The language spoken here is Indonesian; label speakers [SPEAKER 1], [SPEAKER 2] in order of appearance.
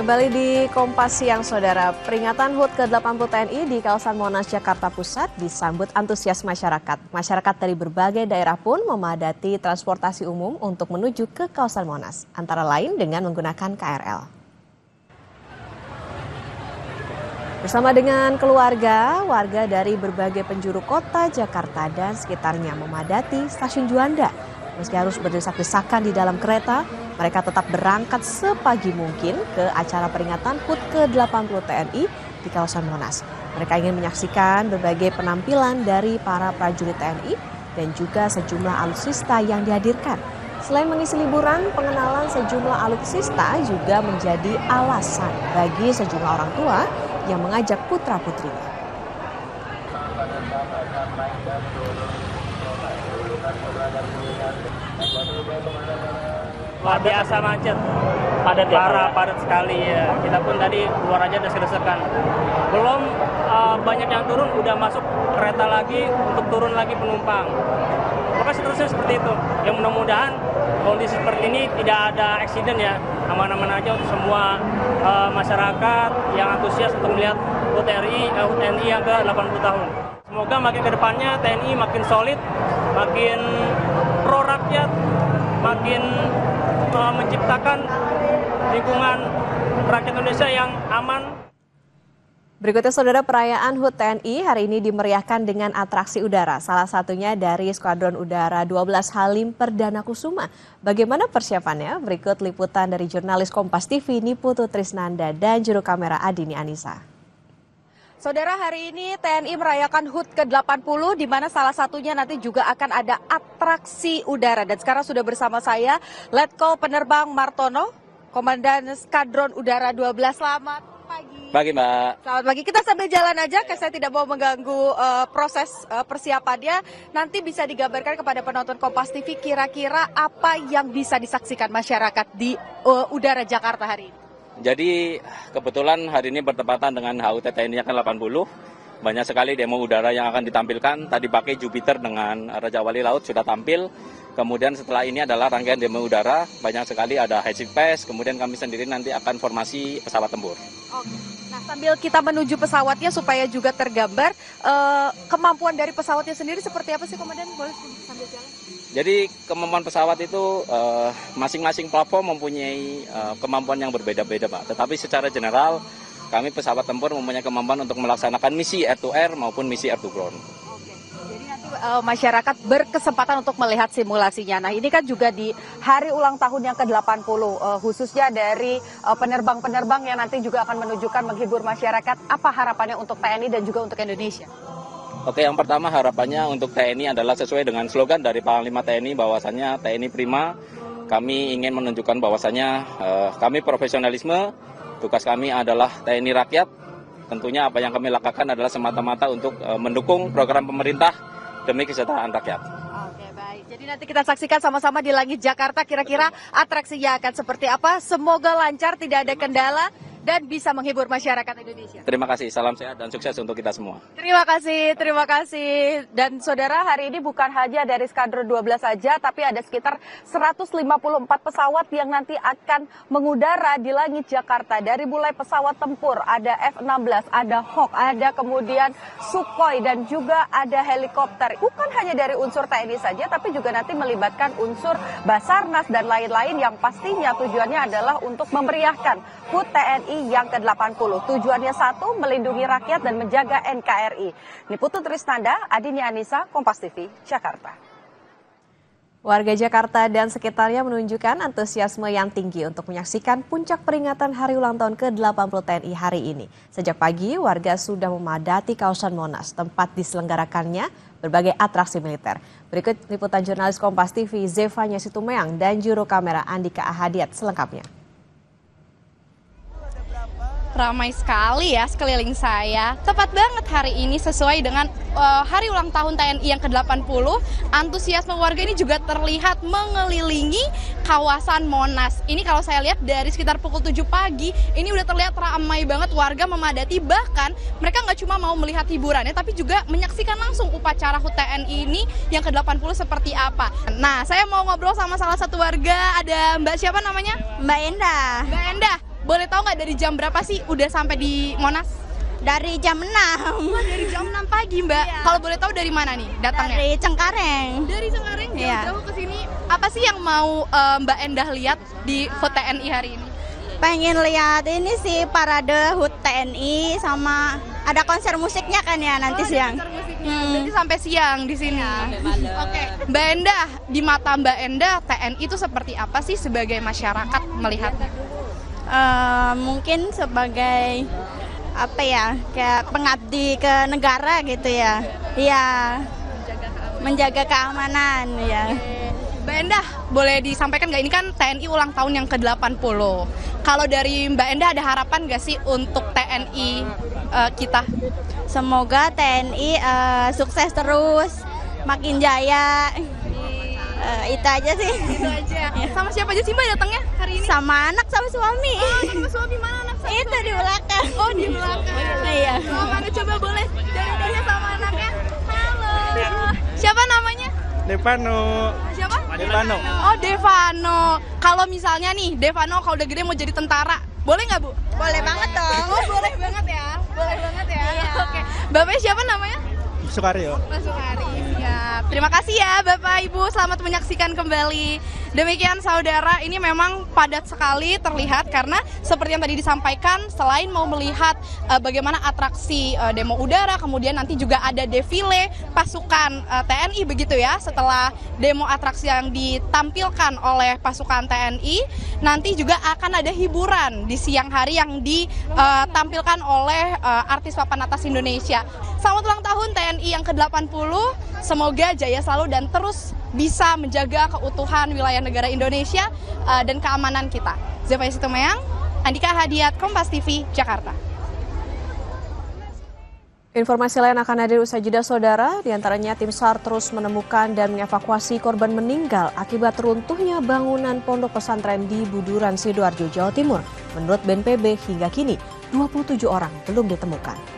[SPEAKER 1] Kembali di Kompas Siang, Saudara. Peringatan HUT ke-80 TNI di kawasan Monas, Jakarta Pusat disambut antusias masyarakat. Masyarakat dari berbagai daerah pun memadati transportasi umum untuk menuju ke kawasan Monas, antara lain dengan menggunakan KRL. Bersama dengan keluarga, warga dari berbagai penjuru kota Jakarta dan sekitarnya memadati stasiun Juanda. Meski harus berdesak-desakan di dalam kereta, mereka tetap berangkat sepagi mungkin ke acara peringatan HUT ke-80 TNI di kawasan Monas. Mereka ingin menyaksikan berbagai penampilan dari para prajurit TNI dan juga sejumlah alutsista yang dihadirkan. Selain mengisi liburan, pengenalan sejumlah alutsista juga menjadi alasan bagi sejumlah orang tua yang mengajak putra-putrinya.
[SPEAKER 2] Luar biasa macet, padat sekali ya. Kita pun tadi keluar aja udah selesaikan. Belum banyak yang turun, udah masuk kereta lagi untuk turun lagi penumpang. Maka seterusnya seperti itu. Yang mudah-mudahan kondisi seperti ini tidak ada eksiden ya. Aman-aman aja untuk semua masyarakat yang antusias untuk melihat HUT TNI yang ke-80 tahun. Semoga makin ke depannya TNI makin solid, makin pro rakyat, makin menciptakan lingkungan rakyat Indonesia yang aman.
[SPEAKER 1] Berikutnya, Saudara, perayaan HUT TNI hari ini dimeriahkan dengan atraksi udara. Salah satunya dari Skuadron Udara 12 Halim Perdana Kusuma. Bagaimana persiapannya? Berikut liputan dari jurnalis Kompas TV Niputu Trisnanda dan juru kamera Adini Anissa.
[SPEAKER 3] Saudara, hari ini TNI merayakan HUT ke-80 di mana salah satunya nanti juga akan ada atraksi udara. Dan sekarang sudah bersama saya Letkol Penerbang Martono, Komandan Skadron Udara 12. Selamat pagi.
[SPEAKER 4] Pagi, Mbak.
[SPEAKER 3] Selamat pagi. Kita sambil jalan aja, saya tidak mau mengganggu proses persiapannya. Nanti bisa digambarkan kepada penonton Kompas TV kira-kira apa yang bisa disaksikan masyarakat di udara Jakarta hari ini.
[SPEAKER 4] Jadi kebetulan hari ini bertepatan dengan HUT TNI yang ke-80. Banyak sekali demo udara yang akan ditampilkan. Tadi pakai Jupiter dengan Raja Wali Laut sudah tampil. Kemudian setelah ini adalah rangkaian demo udara. Banyak sekali ada high speed pass. Kemudian kami sendiri nanti akan formasi pesawat tempur.
[SPEAKER 3] Oke. Nah, sambil kita menuju pesawatnya supaya juga tergambar, kemampuan dari pesawatnya sendiri seperti apa sih, Komandan? Boleh sambil jalan?
[SPEAKER 4] Jadi kemampuan pesawat itu masing-masing platform mempunyai kemampuan yang berbeda-beda, Pak. Tetapi secara general kami pesawat tempur mempunyai kemampuan untuk melaksanakan misi air to air maupun misi air to ground.
[SPEAKER 3] Oke. Jadi nanti masyarakat berkesempatan untuk melihat simulasinya. Nah, ini kan juga di hari ulang tahun yang ke-80, khususnya dari penerbang-penerbang yang nanti juga akan menunjukkan menghibur masyarakat. Apa harapannya untuk TNI dan juga untuk Indonesia?
[SPEAKER 4] Oke, yang pertama harapannya untuk TNI adalah sesuai dengan slogan dari Panglima TNI bahwasannya TNI prima. Kami ingin menunjukkan bahwasannya kami profesionalisme, tugas kami adalah TNI rakyat. Tentunya apa yang kami lakukan adalah semata-mata untuk mendukung program pemerintah demi kesejahteraan rakyat.
[SPEAKER 3] Oke, baik. Jadi nanti kita saksikan sama-sama di langit Jakarta kira-kira atraksinya akan seperti apa. Semoga lancar, tidak ada kendala, dan bisa menghibur masyarakat Indonesia.
[SPEAKER 4] Terima kasih, salam sehat dan sukses untuk kita semua.
[SPEAKER 3] Terima kasih, terima kasih. Dan saudara, hari ini bukan hanya dari Skadron 12 saja, tapi ada sekitar 154 pesawat yang nanti akan mengudara di langit Jakarta. Dari mulai pesawat tempur, ada F-16, ada Hawk, ada kemudian Sukhoi, dan juga ada helikopter. Bukan hanya dari unsur TNI saja, tapi juga nanti melibatkan unsur Basarnas dan lain-lain yang pastinya tujuannya adalah untuk memeriahkan HUT TNI yang ke-80. Tujuannya satu, melindungi rakyat dan menjaga NKRI. Niputu Trisnanda, Adini Anissa, Kompas TV, Jakarta.
[SPEAKER 1] Warga Jakarta dan sekitarnya menunjukkan antusiasme yang tinggi untuk menyaksikan puncak peringatan hari ulang tahun ke-80 TNI hari ini. Sejak pagi, warga sudah memadati kawasan Monas, tempat diselenggarakannya berbagai atraksi militer. Berikut liputan jurnalis Kompas TV Zevanya Situmeang dan juru kamera Andika Ahadiat selengkapnya.
[SPEAKER 5] Ramai sekali ya sekeliling saya. Tepat banget hari ini sesuai dengan hari ulang tahun TNI yang ke-80. Antusiasme warga ini juga terlihat mengelilingi kawasan Monas. Ini kalau saya lihat dari sekitar pukul 7 pagi, ini udah terlihat ramai banget warga memadati. Bahkan mereka nggak cuma mau melihat hiburannya, tapi juga menyaksikan langsung upacara HUT TNI ini yang ke-80 seperti apa. Nah, saya mau ngobrol sama salah satu warga. Ada Mbak siapa namanya?
[SPEAKER 6] Mbak Endah.
[SPEAKER 5] Mbak Endah. boleh tahu nggak dari jam berapa sih udah sampai di Monas?
[SPEAKER 6] Dari jam 6.
[SPEAKER 5] Wah, dari jam 6 pagi, Mbak.
[SPEAKER 6] Iya.
[SPEAKER 5] Kalau boleh tahu dari mana nih datangnya?
[SPEAKER 6] Dari Cengkareng.
[SPEAKER 5] Dari Cengkareng
[SPEAKER 6] Iya.
[SPEAKER 5] jauh-jauh ke sini. Apa sih yang mau Mbak Endah lihat di HUT TNI hari ini?
[SPEAKER 6] Pengen lihat ini sih parade HUT TNI sama ada konser musiknya kan ya nanti siang.
[SPEAKER 5] Konser musiknya. Berarti sampai siang di sini. Oke, Mbak Endah, di mata Mbak Endah TNI itu seperti apa sih sebagai masyarakat melihatnya?
[SPEAKER 6] Mungkin sebagai apa ya, kayak pengabdi ke negara gitu ya. Iya. Menjaga keamanan ya.
[SPEAKER 5] Mbak Endah, boleh disampaikan nggak, ini kan TNI ulang tahun yang ke-80. Kalau dari Mbak Endah ada harapan nggak sih untuk TNI kita?
[SPEAKER 6] Semoga TNI sukses terus, makin jaya. Itu aja sih.
[SPEAKER 5] Itu aja. Sama siapa aja sih Mbak datangnya hari ini?
[SPEAKER 6] Sama anak sama suami.
[SPEAKER 5] Sama suami, mana anak sama
[SPEAKER 6] Itu
[SPEAKER 5] suami?
[SPEAKER 6] di belakang.
[SPEAKER 5] Oh, di belakang.
[SPEAKER 6] Iya.
[SPEAKER 5] Oh, mana coba boleh dari sama anaknya. Halo. Siapa namanya?
[SPEAKER 7] Devano.
[SPEAKER 5] Siapa?
[SPEAKER 7] Devano.
[SPEAKER 5] Oh, Devano. Kalau misalnya nih, Devano kalau udah gede mau jadi tentara, boleh nggak, Bu?
[SPEAKER 6] Boleh banget dong.
[SPEAKER 5] Oh, boleh banget ya. Boleh banget ya. Oke. Bapaknya siapa namanya?
[SPEAKER 7] Sukaryo.
[SPEAKER 5] Mas Sukari. Siap. Terima kasih ya Bapak Ibu, selamat menyaksikan kembali. Demikian saudara, ini memang padat sekali terlihat karena seperti yang tadi disampaikan, selain mau melihat bagaimana atraksi demo udara, kemudian nanti juga ada defile pasukan TNI begitu ya. Setelah demo atraksi yang ditampilkan oleh pasukan TNI, nanti juga akan ada hiburan di siang hari yang ditampilkan oleh artis papan atas Indonesia. Selamat ulang tahun TNI yang ke-80, semoga jaya selalu dan terus bisa menjaga keutuhan wilayah negara Indonesia dan keamanan kita. Zefaya Situmeyang, Andika Hadiat, Kompas TV, Jakarta.
[SPEAKER 1] Informasi lain akan hadir usai jeda saudara, diantaranya tim SAR terus menemukan dan mengevakuasi korban meninggal akibat runtuhnya bangunan pondok pesantren di Buduran, Sidoarjo, Jawa Timur. Menurut BNPB hingga kini 27 orang belum ditemukan.